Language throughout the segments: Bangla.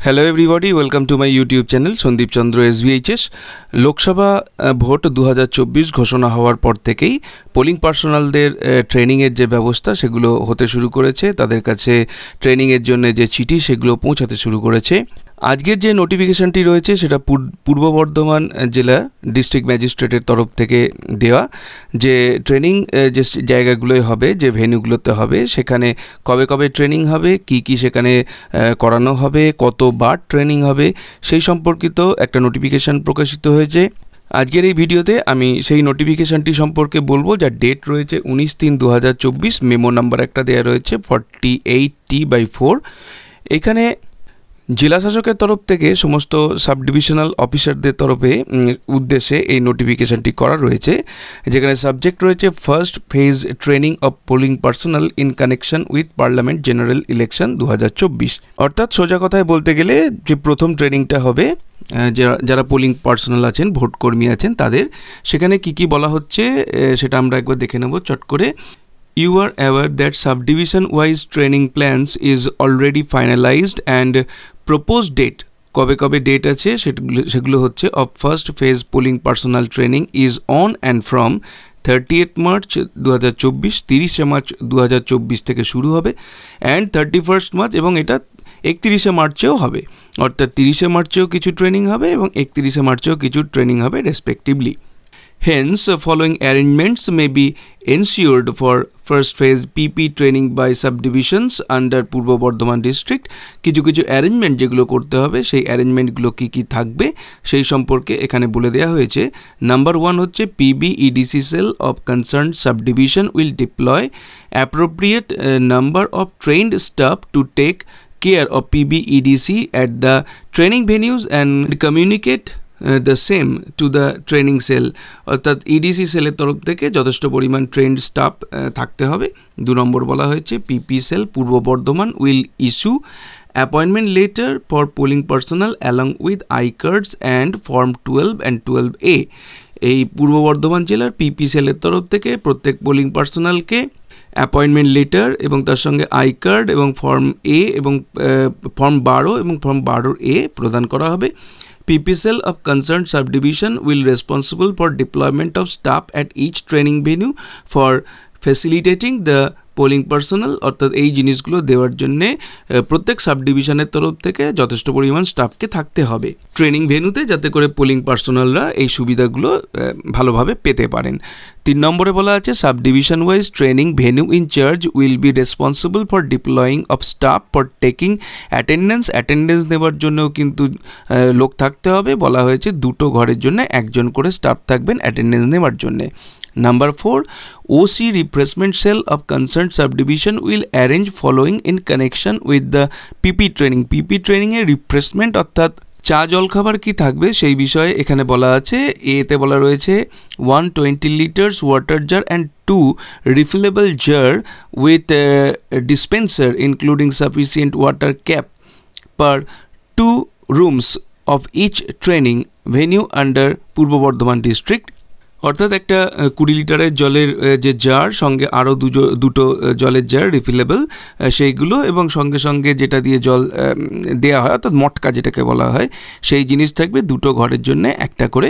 Hello everybody, welcome to my YouTube channel Sandeep Chandra SVHS। Lok Sabha ভোট 2024 ঘোষণা হওয়ার পর থেকেই পোলিং পার্সোনালদের ট্রেনিংয়ের যে ব্যবস্থা সেগুলো হতে শুরু করেছে। তাদের কাছে ট্রেনিংয়ের জন্য যে চিঠি সেগুলো পৌঁছাতে শুরু করেছে। আজকের যে নোটিফিকেশানটি রয়েছে সেটা পূর্ব বর্ধমান জেলা ডিস্ট্রিক্ট ম্যাজিস্ট্রেটের তরফ থেকে দেওয়া, যে ট্রেনিং যে জায়গাগুলোয় হবে, যে ভেন্যুগুলোতে হবে, সেখানে কবে কবে ট্রেনিং হবে, কি সেখানে করানো হবে, কতবার ট্রেনিং হবে, সেই সম্পর্কিত একটা নোটিফিকেশান প্রকাশিত হয়েছে। আজকের এই ভিডিওতে আমি সেই নোটিফিকেশানটি সম্পর্কে বলবো, যার ডেট রয়েছে 19/3/2024। মেমো নাম্বার একটা দেওয়া রয়েছে 48T/4। এখানে জেলা শাসকের তরফ থেকে সমস্ত সাব ডিভিশনাল অফিসারদের তরফে উদ্দেশ্যে এই নোটিফিকেশানটি করা রয়েছে, যেখানে সাবজেক্ট রয়েছে first phase training of polling personal in connection with parliament general election 2024। অর্থাৎ সোজা কথায় বলতে গেলে যে প্রথম ট্রেনিংটা হবে যারা পোলিং পার্সোনাল আছেন, ভোটকর্মী আছেন, তাদের সেখানে কি বলা হচ্ছে সেটা আমরা একবার দেখে নেব চট করে। You are aware that subdivision-wise training plans is already finalized and proposed date কবে ডেট আছে সেগুলো হচ্ছে of first phase polling personnel training is on and from 30th March 2024, 30 March 2024 থেকে শুরু হবে, and 31st March, এবং এটা 31 মার্চেও হবে। অর্থাৎ 30 মার্চেও কিছু ট্রেনিং হবে এবং 31 মার্চেও কিছু ট্রেনিং হবে respectively. Hence, following arrangements may be ensured for first phase PP training by subdivisions under Purba Bardhaman district. কিছু অ্যারেঞ্জমেন্ট যেগুলো করতে হবে, সেই অ্যারেঞ্জমেন্টগুলো কী থাকবে সেই সম্পর্কে এখানে বলে দেওয়া হয়েছে। নাম্বার 1 হচ্ছে PB EDC cell of concerned subdivision will deploy appropriate number of trained staff to take care of PB EDC at the training venues and communicate the same to the training cell। অর্থাৎ EDC সেলের তরফ থেকে যথেষ্ট পরিমাণ ট্রেন্ড স্টাফ থাকতে হবে। 2 নম্বর বলা হয়েছে PP sell Purba Bardhaman will issue appointment letter for polling personnel along with I-cards and Form 12 and 12A। এই পূর্ব বর্ধমান জেলার PP সেলের তরফ থেকে প্রত্যেক পোলিং পার্সোনালকে অ্যাপয়েন্টমেন্ট লেটার এবং তার সঙ্গে I-card এবং Form A এবং Form 12 এবং Form 12A প্রদান করা হবে। PP cell of concerned subdivision will responsible for deployment of staff at each training venue for facilitating the polling personal. অর্থাৎ এই জিনিসগুলো দেওয়ার জন্যে প্রত্যেক সাব ডিভিশনের তরফ থেকে যথেষ্ট পরিমাণ স্টাফকে থাকতে হবে ট্রেনিং ভেন্যুতে, যাতে করে পোলিং পার্সোনালরা এই সুবিধাগুলো ভালোভাবে পেতে পারেন। 3 নম্বরে বলা আছে sub division wise training venue in charge will be responsible for deploying of staff for taking attendance নেওয়ার জন্যও কিন্তু লোক থাকতে হবে। বলা হয়েছে 2টো ঘরের জন্য 1জন করে স্টাফ থাকবেন অ্যাটেন্ডেন্স নেওয়ার জন্যে। Number 4, OC replacement cell of concerned subdivision will arrange following in connection with the PP training। PP training এর রিপ্লেসমেন্ট অর্থাৎ চা জলখাবার কি থাকবে সেই বিষয়ে এখানে বলা আছে। এতে বলা রয়েছে 120 liters water jar and 2 refillable jar with dispenser including sufficient water cap per 2 rooms of each training venue under Purba Bardhaman district. অর্থাৎ একটা 20 লিটারের জলের যে জার, সঙ্গে আরও দুটো জলের জার রিফিলেবল সেইগুলো, এবং সঙ্গে যেটা দিয়ে জল দেওয়া হয় অর্থাৎ মটকা যেটাকে বলা হয় সেই জিনিস থাকবে 2টো ঘরের জন্য একটা করে।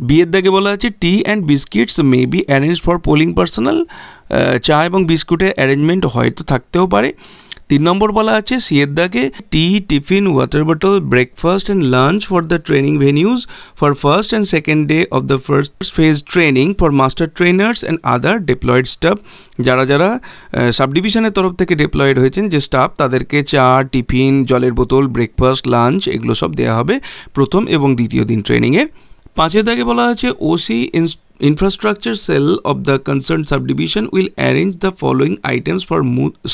বিয়ের দাগে বলা আছে tea and biscuits may be arrange for polling personnel. চা এবং বিস্কুটের অ্যারেঞ্জমেন্ট হয়তো থাকতেও পারে। 3 নম্বর বলা আছে সিয়ের দাগে tea, tiffin, water bottle, breakfast and lunch for the training venues for first and second day of the first phase training for master trainers and other deployed staff. যারা সাব ডিভিশনের তরফ থেকে ডিপ্লয়েড হয়েছেন যে স্টাফ, তাদেরকে চা, টিফিন, জলের বোতল, ব্রেকফাস্ট, লাঞ্চ এগুলো সব দেওয়া হবে প্রথম এবং দ্বিতীয় দিন ট্রেনিংয়ের। 5 দাগে বলা আছে OC infrastructure cell of the concerned subdivision will arrange the following items for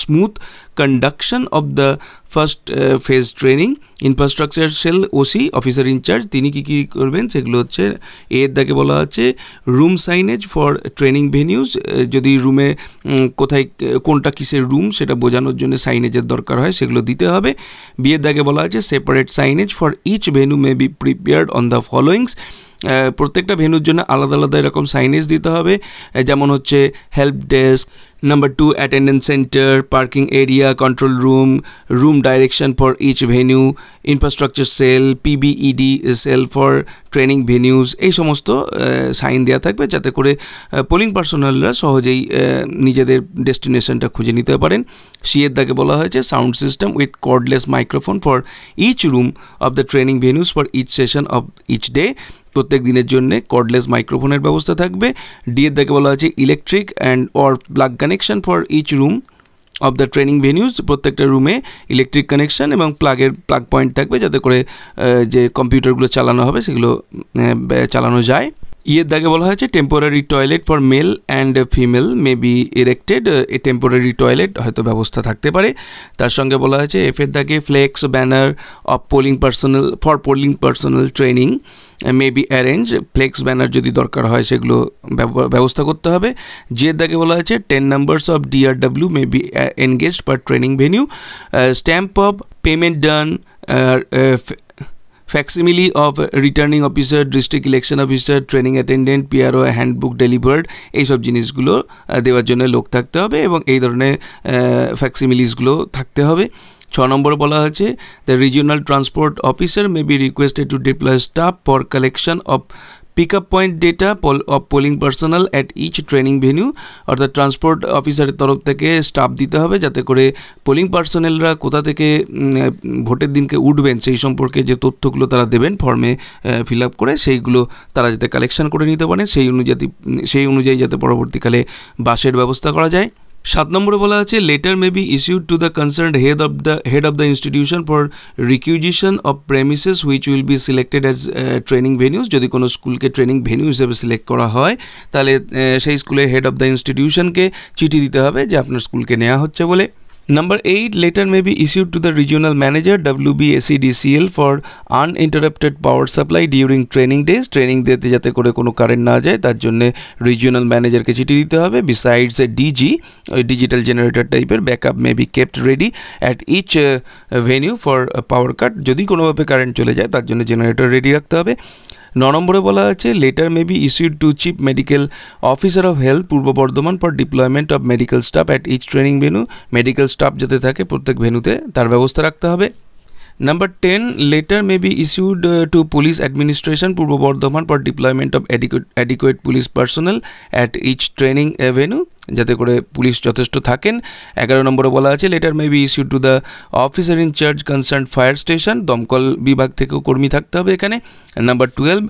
smooth conduction of the first phase training। Infrastructure cell OC officer in charge তিনি কি করবেন সেগুলো হচ্ছে এর দাগে বলা আছে room signage for training venues. যদি রুমে কোথায় কোনটা কিসের রুম সেটা বোঝানোর জন্য সাইনেজের দরকার হয় সেগুলো দিতে হবে। বিয়ের দাগে বলা আছে separate signage for each venue may be prepared on the followings. প্রত্যেকটা ভেন্যুর জন্য আলাদা এরকম সাইনেজ দিতে হবে, যেমন হচ্ছে help desk, Number 2, attendance center, parking area, control room, room direction for each venue, infrastructure cell, PBED cell for training ভেনিউজ, এই সমস্ত সাইন দেওয়া থাকবে যাতে করে পোলিং পার্সোনালরা সহজেই নিজেদের ডেস্টিনেশনটা খুঁজে নিতে পারেন। সি এর দাগে বলা হয়েছে sound system with cordless microphone for each room of the training venues for each session of each day, প্রত্যেক দিনের জন্য কর্ডলেস মাইক্রোফোনের ব্যবস্থা থাকবে। ডি এর দাগে বলা হয়েছে electric and or plug connection for each room of the training venues, প্রত্যেকটা রুমে ইলেকট্রিক কানেকশান এবং প্লাগ পয়েন্ট থাকবে যাতে করে যে কম্পিউটারগুলো চালানো হবে সেগুলো চালানো যায়। ইয়ের দাগে বলা হয়েছে temporary toilet for male and female may be erected, A temporary toilet হয়তো ব্যবস্থা থাকতে পারে। তার সঙ্গে বলা হয়েছে এফের দাগে flex banner of polling personal training may be arrange, flex banner যদি দরকার হয় সেগুলো ব্যবস্থা করতে হবে। যে দাগে বলা হয়েছে 10 numbers of DRW may be engaged per training venue, stamp of payment done, facsimile of returning officer, district election officer, training attendant, PRO, handbook delivered, এইসব জিনিসগুলো দেওয়ার জন্য লোক থাকতে হবে এবং এই ধরনের ফ্যাক্সিমিলিসগুলো থাকতে হবে। 6 নম্বর বলা হয়েছে the regional transport officer may be requested to deploy staff for collection of pickup point data of polling personal at each training venue, অর্থাৎ ট্রান্সপোর্ট অফিসারের তরফ থেকে স্টাফ দিতে হবে যাতে করে পোলিং পার্সোনালরা কোথা থেকে ভোটের দিনকে উঠবেন সেই সম্পর্কে যে তথ্যগুলো তারা দেবেন ফর্মে ফিল আপ করে সেইগুলো তারা যাতে কালেকশন করে নিতে পারেন, সেই অনুযায়ী যাতে পরবর্তীকালে বাসের ব্যবস্থা করা যায়। 7 নম্বরে বলা আছে letter may be issued to the concerned head of the institution for requisition of premises which will be selected as training venues, যদি কোনো স্কুলকে ট্রেনিং ভেনিউ হিসেবে সিলেক্ট করা হয় তাহলে সেই স্কুলের হেড অফ দ্য ইনস্টিটিউশনকে চিঠি দিতে হবে যে আপনার স্কুলকে নেওয়া হচ্ছে বলে। Number 8, letter may be issued to the regional manager WBSEDCL for uninterrupted power supply during training days, training দিতে যাতে করে কোনো কারেন্ট না যায় তার জন্য রিজিওনাল ম্যানেজারকে চিঠি দিতে হবে। বিসাইডস ডিজি, ওই ডিজিটাল জেনারেটর টাইপের backup may be kept ready at each venue for power cut, যদি কোনোভাবে কারেন্ট চলে যায় তার জন্য জেনারেটর রেডি রাখতে হবে। 9 নম্বরে বলা আছে letter may be issued to chief medical officer of health Purba Bardhaman for deployment of medical staff at each training venue, medical staff যাতে থাকে প্রত্যেক ভেন্যুতে তার ব্যবস্থা রাখতে হবে। Number 10, letter may be issued to police administration Purba Bardhaman for deployment of adequate police personnel at each training venue, যাতে করে পুলিশ যথেষ্ট থাকেন। 11 নম্বরে বলা আছে letter may be issued to the officer in charge concern fire station, দমকল বিভাগ থেকেও কর্মী থাকতে হবে এখানে। Number 12,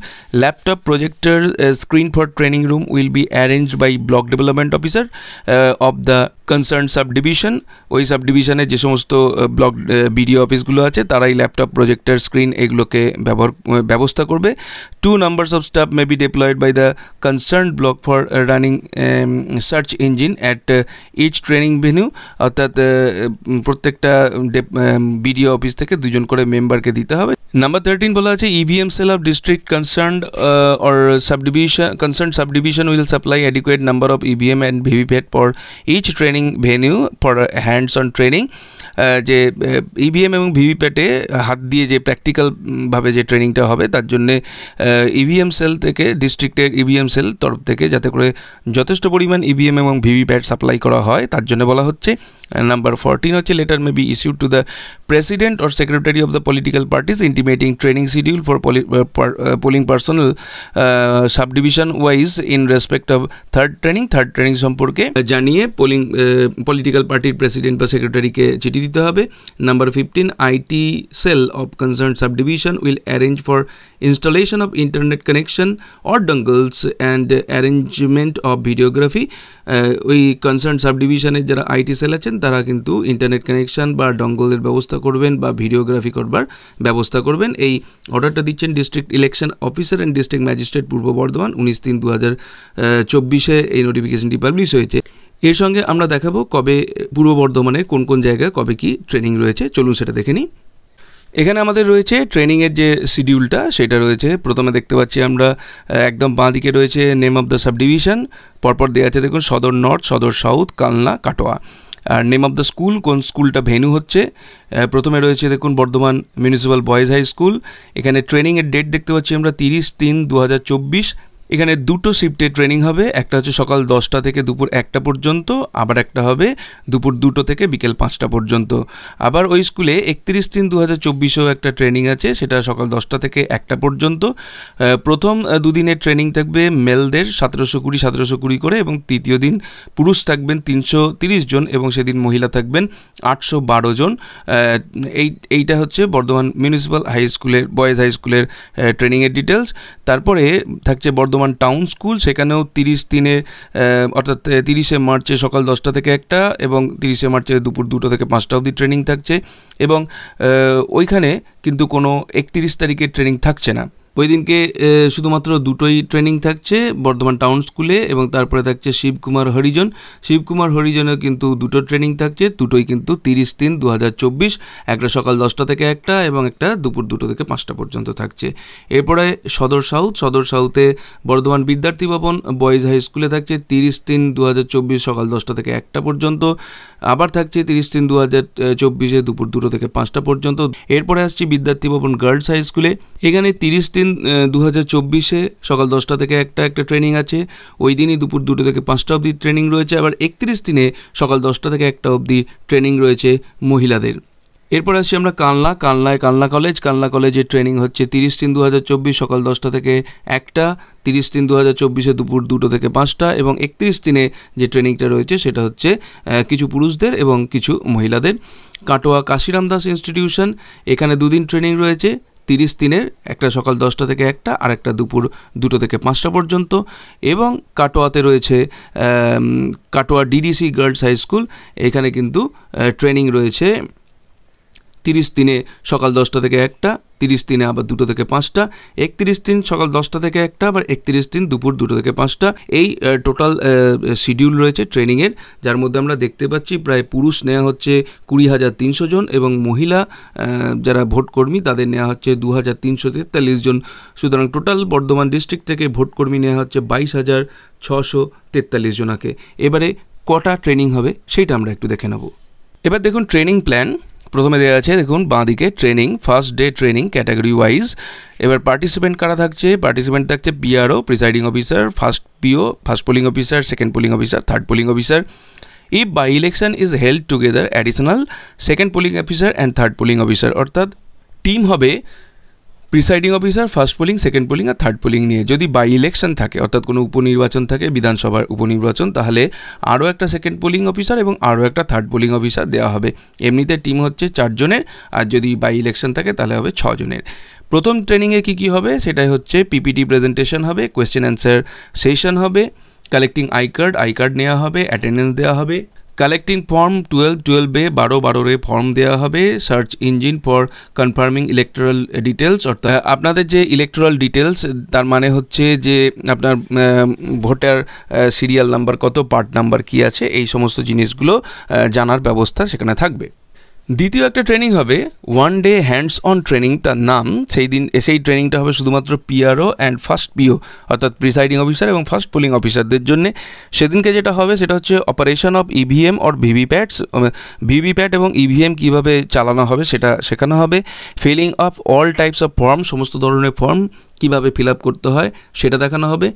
laptop projector screen for training room will be arranged by block development officer of the concern sub division, ওই সাব ডিভিশনে যে সমস্ত ব্লক বিডিও অফিসগুলো আছে তারাই ল্যাপটপ প্রজেক্টর স্ক্রিন এগুলোকে ব্যবস্থা করবে। 2 numbers of staff may be deployed by the concerned block for running search engine at each training venue, অর্থাৎ প্রত্যেকটা বিডিও অফিস থেকে 2 জন করে মেম্বারকে দিতে হবে। নাম্বার 13 বলা আছে EVM cell of district concerned or concerned subdivision will supply adequate number of EVM and VVPAT for each training venue for hands-on training, যে EVM এবং ভিভিপ্যাটে হাত দিয়ে যে প্র্যাকটিক্যালভাবে যে ট্রেনিংটা হবে তার জন্যে EVM সেল থেকে ডিস্ট্রিক্টের EVM সেল তরফ থেকে যাতে করে যথেষ্ট পরিমাণ EVM এবং ভিভিপ্যাট সাপ্লাই করা হয় তার জন্য বলা হচ্ছে। নাম্বার 14 হচ্ছে letter may be issued to the president or secretary of the political parties ইন্টিমেটিং training schedule for polling personal subdivision wise in respect of third training সম্পর্কে জানিয়ে পলিটিক্যাল পার্টির প্রেসিডেন্ট বা সেক্রেটারিকে চিঠি দিতে হবে। Number 15, IT cell of concern subdivision will arrange for installation of internet connection or dongles and arrangement of videography, ওই কনসার্ন সাবডিভিশনের যারা IT সেল আছেন তারা কিন্তু ইন্টারনেট কানেকশন বা ডঙ্গলের ব্যবস্থা করবেন বা ভিডিওগ্রাফি করবার ব্যবস্থা করবেন। এই অর্ডারটা দিচ্ছেন district election officer and district magistrate পূর্ব বর্ধমান, 19/3/2024 এই নোটিফিকেশনটি পাবলিশ হয়েছে। এর সঙ্গে আমরা দেখাবো কবে পূর্ব বর্ধমানের কোন কোন জায়গায় কবে কি ট্রেনিং রয়েছে, চলুন সেটা দেখে নিই। এখানে আমাদের রয়েছে ট্রেনিংয়ের যে শিডিউলটা সেটা রয়েছে। প্রথমে দেখতে পাচ্ছি আমরা একদম বাঁ দিকে রয়েছে name of the sub division, পরপর দেওয়া আছে দেখুন সদর নর্থ, সদর সাউথ, কালনা, কাটোয়া। আর নেম অফ দ্য স্কুল, কোন স্কুলটা ভেন্যু হচ্ছে। প্রথমে রয়েছে দেখুন Bardhaman municipal boys high school. এখানে ট্রেনিংয়ের ডেট দেখতে পাচ্ছি আমরা 30/3/2024, এখানে দুটো শিফটে ট্রেনিং হবে, একটা হচ্ছে সকাল 10টা থেকে দুপুর 1টা পর্যন্ত, আবার একটা হবে দুপুর 2টো থেকে বিকেল 5টা পর্যন্ত। আবার ওই স্কুলে 31/3/2024-এও একটা ট্রেনিং আছে, সেটা সকাল 10টা থেকে 1টা পর্যন্ত। প্রথম দুদিনের ট্রেনিং থাকবে মেলদের 1720 করে, এবং তৃতীয় দিন পুরুষ থাকবেন 330 জন এবং সেদিন মহিলা থাকবেন 812 জন। এইটা হচ্ছে বর্ধমান মিউনিসিপ্যাল হাই স্কুলের বয়েজ হাই স্কুলের ট্রেনিংয়ের ডিটেলস। তারপরে থাকছে বর্ধমান টাউন স্কুল, সেখানেও 30/3 অর্থাৎ 30শে মার্চে সকাল 10টা থেকে 1টা এবং 30শে মার্চে দুপুর 2টো থেকে 5টা অবধি ট্রেনিং থাকছে। এবং ওইখানে কিন্তু কোনো 31 তারিখের ট্রেনিং থাকছে না, ওই দিনকে শুধুমাত্র দুটোই ট্রেনিং থাকছে বর্ধমান টাউন স্কুলে, এবং তারপরে থাকছে শিবকুমার হরিজনেও কিন্তু দুটো ট্রেনিং থাকছে, দুটোই কিন্তু 30/3/2024, একটা সকাল 10টা থেকে 1টা এবং একটা দুপুর 2টো থেকে 5টা পর্যন্ত থাকছে। এরপরে সদর সাউথে বর্ধমান বিদ্যার্থী ভবন বয়েজ হাই স্কুলে থাকছে 30/3/2024 সকাল 10টা থেকে 1টা পর্যন্ত, আবার থাকছে 30/3/2024 দুপুর 2টো থেকে 5টা পর্যন্ত। এরপরে আসছি বিদ্যার্থী ভবন গার্লস হাই স্কুলে, এখানে 30/3/2024 সকাল 10টা থেকে 1টা একটা ট্রেনিং আছে, ওই দিনই দুপুর 2টো থেকে 5টা অবধি ট্রেনিং রয়েছে। আবার 31 সকাল 10টা থেকে 1টা অবধি ট্রেনিং রয়েছে মহিলাদের। এরপর আসছি আমরা কালনা কলেজে ট্রেনিং হচ্ছে 30/3/2024 সকাল 10টা থেকে 1টা, 30/3/2024 দুপুর 2টো থেকে 5টা, এবং 31 যে ট্রেনিংটা রয়েছে সেটা হচ্ছে কিছু পুরুষদের এবং কিছু মহিলাদের। কাটোয়া কাশিরাম দাস ইনস্টিটিউশন, এখানে দুদিন ট্রেনিং রয়েছে, 30/3 একটা সকাল 10টা থেকে 1টা আর একটা দুপুর 2টো থেকে 5টা পর্যন্ত। এবং কাটোয়াতে রয়েছে Katwa DDC girls high school, এখানে কিন্তু ট্রেনিং রয়েছে 30/3 সকাল 10টা থেকে 1টা, 30/3 আবার 2টো থেকে 5টা, 31/3 সকাল 10টা থেকে 1টা, আবার 31/3 দুপুর 2টো থেকে 5টা। এই টোটাল শিডিউল রয়েছে ট্রেনিংয়ের, যার মধ্যে আমরা দেখতে পাচ্ছি প্রায় পুরুষ নেওয়া হচ্ছে 20,300 জন এবং মহিলা যারা ভোটকর্মী তাদের নেওয়া হচ্ছে 2,343 জন। সুতরাং টোটাল বর্ধমান ডিস্ট্রিক্ট থেকে ভোটকর্মী নেওয়া হচ্ছে 22,643 জনাকে। এবারে কটা ট্রেনিং হবে সেইটা আমরা একটু দেখে নেব। এবার দেখুন ট্রেনিং প্ল্যান প্রথমে দেওয়া আছে, দেখুন বাঁ দিকে training, first day training category wise. এবার পার্টিসিপেন্ট কারা থাকছে, পার্টিসিপেন্ট থাকছে PRO presiding officer, first PO first polling officer, second polling officer, third polling officer. If by election is held together additional second polling officer and third polling officer, অর্থাৎ টিম হবে presiding officer, first polling, second polling আর থার্ড পোলিং নিয়ে। যদি বাই ইলেকশন থাকে অর্থাৎ কোনো উপনির্বাচন থাকে, বিধানসভার উপনির্বাচন, তাহলে আরও একটা সেকেন্ড পোলিং অফিসার এবং আরও একটা থার্ড পোলিং অফিসার দেওয়া হবে। এমনিতে টিম হচ্ছে 4 জনের, আর যদি বাই ইলেকশন থাকে তাহলে হবে 6 জনের। প্রথম ট্রেনিংয়ে কী হবে সেটাই হচ্ছে পিপিটি প্রেজেন্টেশন হবে, কোয়েশ্চেন অ্যান্সার সেশন হবে, কালেক্টিং আই কার্ড নেওয়া হবে, অ্যাটেন্ডেন্স দেওয়া হবে, কালেক্টিং ফর্ম 12A 12 ফর্ম দেওয়া হবে, search engine for confirming electoral details, অর্থাৎ আপনাদের যে ইলেকট্রাল ডিটেলস তার মানে হচ্ছে যে আপনার ভোটার সিরিয়াল নাম্বার কত, পার্ট নাম্বার কী আছে, এই সমস্ত জিনিসগুলো জানার ব্যবস্থা সেখানে থাকবে। দ্বিতীয় একটা ট্রেনিং হবে 1 ডে হ্যান্ডস অন ট্রেনিং, তার নাম সেই ট্রেনিংটা হবে শুধুমাত্র পিআরও অ্যান্ড ফার্স্ট পিও অর্থাৎ প্রিসাইডিং অফিসার এবং ফার্স্ট পোলিং অফিসারদের জন্য। সেদিনকে যেটা হবে সেটা হচ্ছে operation of EVM or VVPAT এবং ইভিএম কীভাবে চালানো হবে সেটা শেখানো হবে। Filling of all types of form, সমস্ত ধরনের ফর্ম কীভাবে ফিল আপ করতে হয় সেটা দেখানো হবে।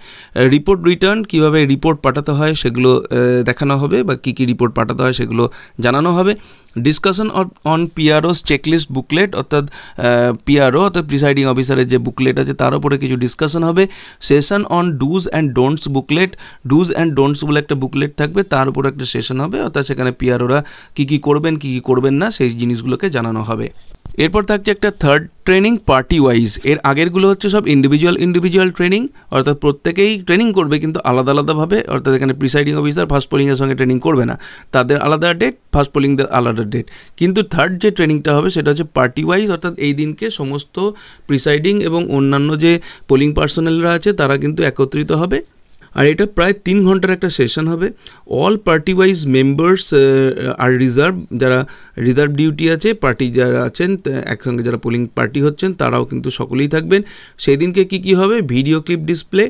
রিপোর্ট রিটার্ন, কীভাবে রিপোর্ট পাঠাতে হয় সেগুলো দেখানো হবে, বা কী কী রিপোর্ট পাঠাতে হয় সেগুলো জানানো হবে। ডিসকাশন অন পিআরওস চেকলিস্ট বুকলেট, অর্থাৎ পিআরও অর্থাৎ প্রিসাইডিং অফিসারের যে বুকলেট আছে তার উপরে কিছু ডিসকাশন হবে। Session on dos and don'ts booklet, dos and don'ts বলে একটা বুকলেট থাকবে, তার উপর একটা সেশন হবে, অর্থাৎ সেখানে পিআরওরা কী কী করবেন কী কী করবেন না সেই জিনিসগুলোকে জানানো হবে। এরপর থাকছে একটা থার্ড ট্রেনিং পার্টি ওয়াইজ। এর আগেরগুলো হচ্ছে সব ইন্ডিভিজুয়াল ট্রেনিং, অর্থাৎ প্রত্যেকেই ট্রেনিং করবে কিন্তু আলাদা আলাদাভাবে, অর্থাৎ এখানে প্রিসাইডিং অফিসার ফার্স্ট পোলিংয়ের সঙ্গে ট্রেনিং করবে না, তাদের আলাদা ডেট, ফার্স্ট পোলিংদের আলাদা ডেট। কিন্তু থার্ড যে ট্রেনিংটা হবে সেটা হচ্ছে পার্টি ওয়াইজ, অর্থাৎ এই দিনকে সমস্ত প্রিসাইডিং এবং অন্যান্য যে পোলিং পার্সোনেলরা আছে তারা কিন্তু একত্রিত হবে। আর এটা প্রায় 3 ঘন্টার একটা সেশন হবে। অল পার্টি ওয়াইজ মেম্বার্স আর যারা রিজার্ভ ডিউটি আছে, পার্টি যারা আছেন একসঙ্গে যারা পোলিং পার্টি হচ্ছেন তারাও কিন্তু সকলেই থাকবেন। সেই দিনকে কী হবে, ভিডিও ক্লিপ ডিসপ্লে,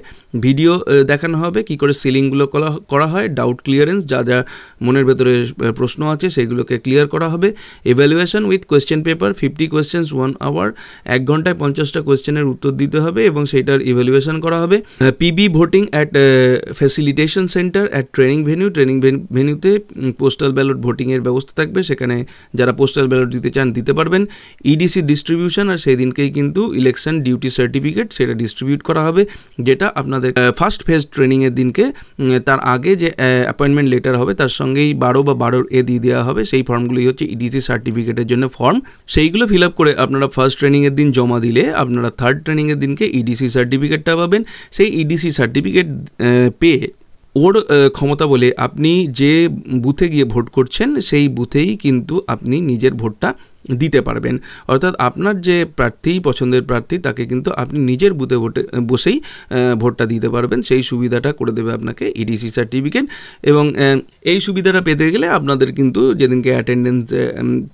ভিডিও দেখানো হবে কী করে সিলিংগুলো করা হয়, ডাউট ক্লিয়ারেন্স, যা যা মনের ভেতরে প্রশ্ন আছে সেগুলোকে ক্লিয়ার করা হবে। Evaluation with question paper, 50 questions 1 hour, 1 ঘন্টায় 50টা কোয়েশ্চেনের উত্তর দিতে হবে এবং সেইটার ইভ্যালুয়েশন করা হবে। PB voting at facilitation centre at training ভেন্যুতে পোস্টাল ব্যালট ভোটিংয়ের ব্যবস্থা থাকবে, সেখানে যারা পোস্টাল ব্যালট দিতে চান দিতে পারবেন। ইডিসি ডিস্ট্রিবিউশন, আর সেই দিনকেই কিন্তু ইলেকশন ডিউটি সার্টিফিকেট সেটা ডিস্ট্রিবিউট করা হবে, যেটা আপনাদের ফার্স্ট ফেজ ট্রেনিংয়ের দিনকে তার আগে যে অ্যাপয়েন্টমেন্ট লেটার হবে তার সঙ্গেই 12 বা 12 দিয়ে দেওয়া হবে। সেই ফর্মগুলোই হচ্ছে ইডিসি সার্টিফিকেটের জন্য ফর্ম। সেইগুলো ফিল আপ করে আপনারা ফার্স্ট ট্রেনিংয়ের দিন জমা দিলে আপনারা থার্ড ট্রেনিংয়ের দিনকে ইডিসি সার্টিফিকেটটা পাবেন। সেই ইডিসি সার্টিফিকেট পেয়ে ওর ক্ষমতা বলে আপনি যে বুথে গিয়ে ভোট করছেন সেই বুথেই কিন্তু আপনি নিজের ভোটটা দিতে পারবেন। অর্থাৎ আপনার যে প্রার্থী, পছন্দের প্রার্থী, তাকে কিন্তু আপনি নিজের বুথে বসেই ভোটটা দিতে পারবেন। সেই সুবিধাটা করে দেবে আপনাকে ইডিসি সার্টিফিকেট। এবং এই সুবিধাটা পেতে গেলে আপনাদের কিন্তু যেদিনকে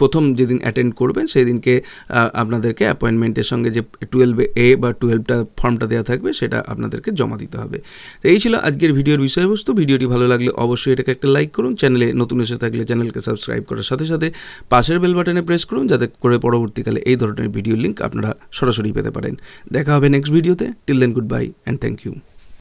প্রথম যেদিন অ্যাটেন্ড করবেন সেই দিনকে আপনাদেরকে অ্যাপয়েন্টমেন্টের সঙ্গে যে 12A বা 12টা ফর্মটা দেওয়া থাকবে সেটা আপনাদেরকে জমা দিতে হবে। তো এই ছিল আজকের ভিডিওর বিষয়বস্তু। ভিডিওটি ভালো লাগলে অবশ্যই এটাকে একটা লাইক করুন। চ্যানেলে নতুন এসে থাকলে চ্যানেলকে সাবস্ক্রাইব করার সাথে সাথে পাশের বেল বাটনে প্রেস করুন, যাতে করে পরবর্তীকালে এই ধরনের ভিডিও লিঙ্ক আপনারা সরাসরি পেতে পারেন। দেখা হবে নেক্সট ভিডিওতে। Till then, good bye and thank you.